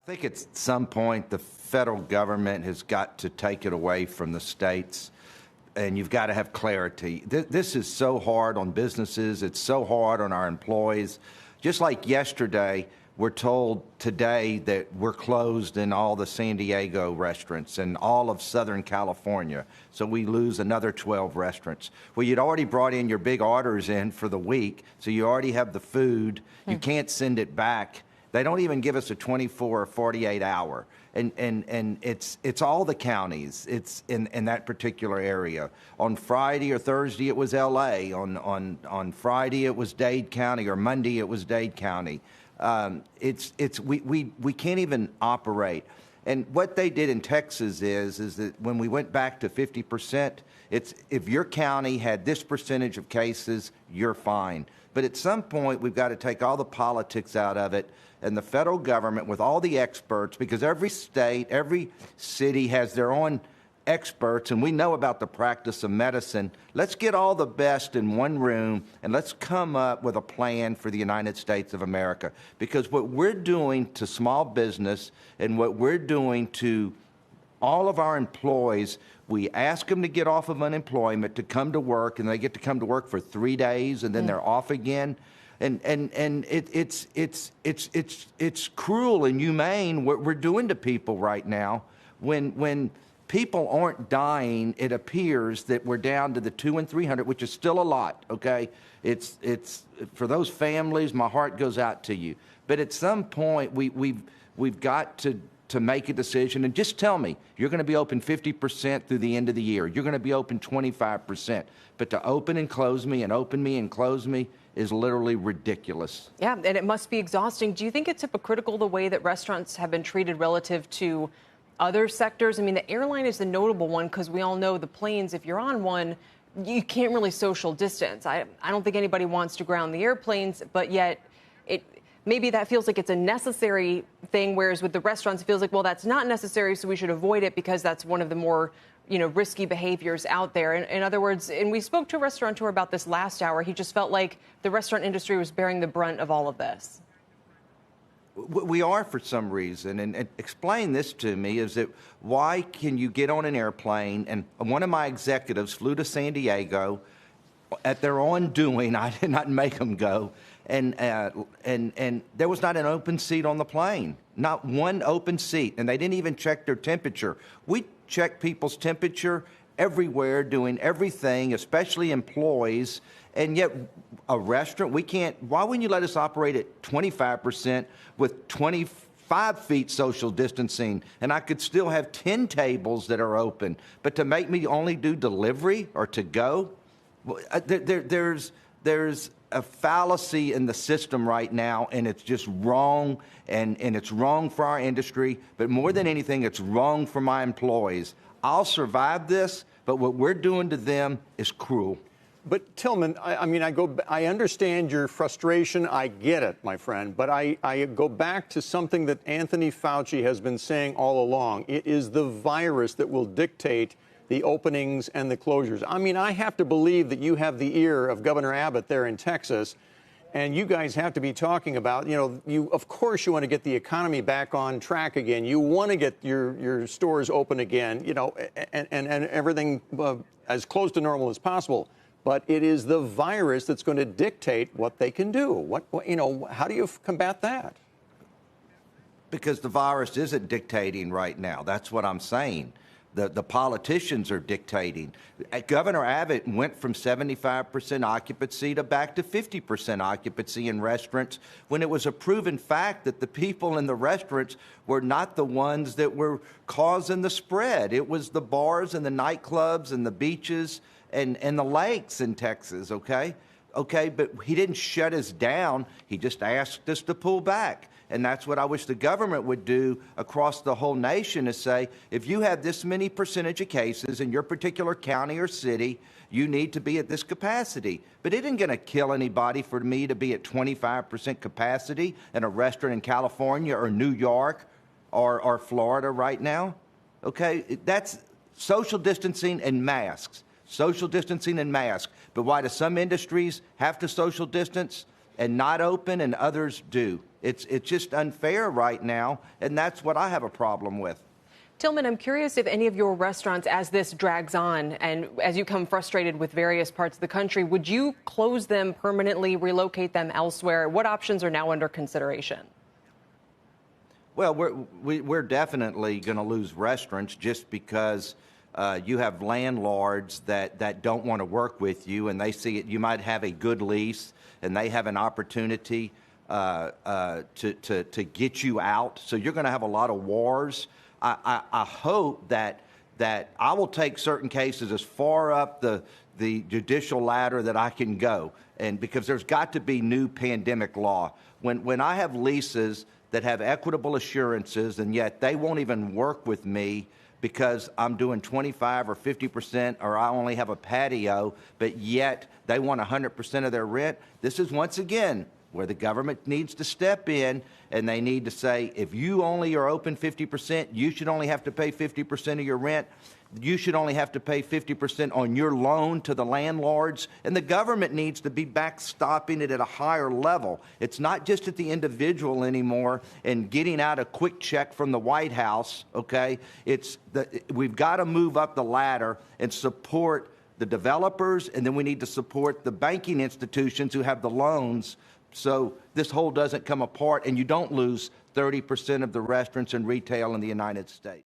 I think at some point the federal government has got to take it away from the states, and you've got to have clarity. This is so hard on businesses. It's so hard on our employees. Just like yesterday, we're told today that we're closed in all the San Diego restaurants and all of Southern California. So we lose another 12 restaurants. Well, you'd already brought in your big orders in for the week, so you already have the food. You can't send it back. They don't even give us a 24 or 48 hour. And it's all the counties. It's in that particular area. On Friday or Thursday, it was L.A. On Friday, it was Dade County, or Monday, it was Dade County. We can't even operate. And what they did in Texas is that when we went back to 50%, it's if your county had this percentage of cases, you're fine. But at some point, we've got to take all the politics out of it, and the federal government with all the experts, because every state, every city has their own experts, and we know about the practice of medicine. Let's get all the best in one room, and let's come up with a plan for the United States of America. Because what we're doing to small business and what we're doing to all of our employees, we ask them to get off of unemployment, to come to work, and they get to come to work for 3 days, and then they're off again. And it's cruel and inhumane what we're doing to people right now. When people aren't dying, it appears that we're down to the 200 and 300, which is still a lot. Okay, it's for those families. My heart goes out to you. But at some point, we've got to make a decision and just tell me you're going to be open 50% through the end of the year. You're going to be open 25%. But to open and close me and open me and close me is literally ridiculous. Yeah, and it must be exhausting. Do you think it's hypocritical the way that restaurants have been treated relative to other sectors? I mean, the airline is the notable one because we all know the planes, if you're on one, you can't really social distance. I don't think anybody wants to ground the airplanes, but yet maybe that feels like it's a necessary thing, whereas with the restaurants, it feels like, well, that's not necessary, so we should avoid it because that's one of the more risky behaviors out there. In other words, and we spoke to a restaurateur about this last hour, he just felt like the restaurant industry was bearing the brunt of all of this. We are, for some reason, and explain this to me, is that why can you get on an airplane, and one of my executives flew to San Diego at their own doing, I did not make them go, and there was not an open seat on the plane, not one open seat, and they didn't even check their temperature. We check people's temperature everywhere, doing everything, especially employees, and yet a restaurant, we can't. Why wouldn't you let us operate at 25% with 25 feet social distancing, and I could still have 10 tables that are open, but to make me only do delivery or to go? There's a fallacy in the system right now, and it's just wrong, and it's wrong for our industry, but more than anything, it's wrong for my employees. I'll survive this, but what we're doing to them is cruel. But Tillman, I understand your frustration. I get it, my friend. But I go back to something that Anthony Fauci has been saying all along. It is the virus that will dictate the openings and the closures. I mean, I have to believe that you have the ear of Governor Abbott there in Texas, and you guys have to be talking about, of course you want to get the economy back on track again. You want to get your stores open again, and everything as close to normal as possible. But it is the virus that's going to dictate what they can do. How do you combat that? Because the virus isn't dictating right now. That's what I'm saying. The politicians are dictating. Governor Abbott went from 75% occupancy to back to 50% occupancy in restaurants when it was a proven fact that the people in the restaurants were not the ones that were causing the spread. It was the bars and the nightclubs and the beaches and the lakes in Texas, okay? Okay, but he didn't shut us down. He just asked us to pull back. And that's what I wish the government would do across the whole nation, is say, if you have this many percentage of cases in your particular county or city, you need to be at this capacity. But it isn't going to kill anybody for me to be at 25% capacity in a restaurant in California or New York or Florida right now. Okay, that's social distancing and masks. Social distancing and masks. But why do some industries have to social distance and not open and others do? It's just unfair right now, and that's what I have a problem with. Tillman, I'm curious if any of your restaurants, as this drags on and as you come frustrated with various parts of the country, would you close them permanently, relocate them elsewhere? What options are now under consideration? Well, we're definitely going to lose restaurants just because you have landlords that don't want to work with you, and they see it. You might have a good lease, and they have an opportunity to get you out. So you're going to have a lot of wars. I hope that I will take certain cases as far up the judicial ladder that I can go, and because there's got to be new pandemic law. When I have leases that have equitable assurances, and yet they won't even work with me because I'm doing 25 or 50%, or I only have a patio, but yet they want 100% of their rent. This is once again where the government needs to step in, and they need to say, if you only are open 50%, you should only have to pay 50% of your rent. You should only have to pay 50% on your loan to the landlords, and the government needs to be backstopping it at a higher level. It's not just at the individual anymore and getting out a quick check from the White House, okay? We've got to move up the ladder and support the developers, and then we need to support the banking institutions who have the loans, so this whole doesn't come apart and you don't lose 30% of the restaurants and retail in the United States.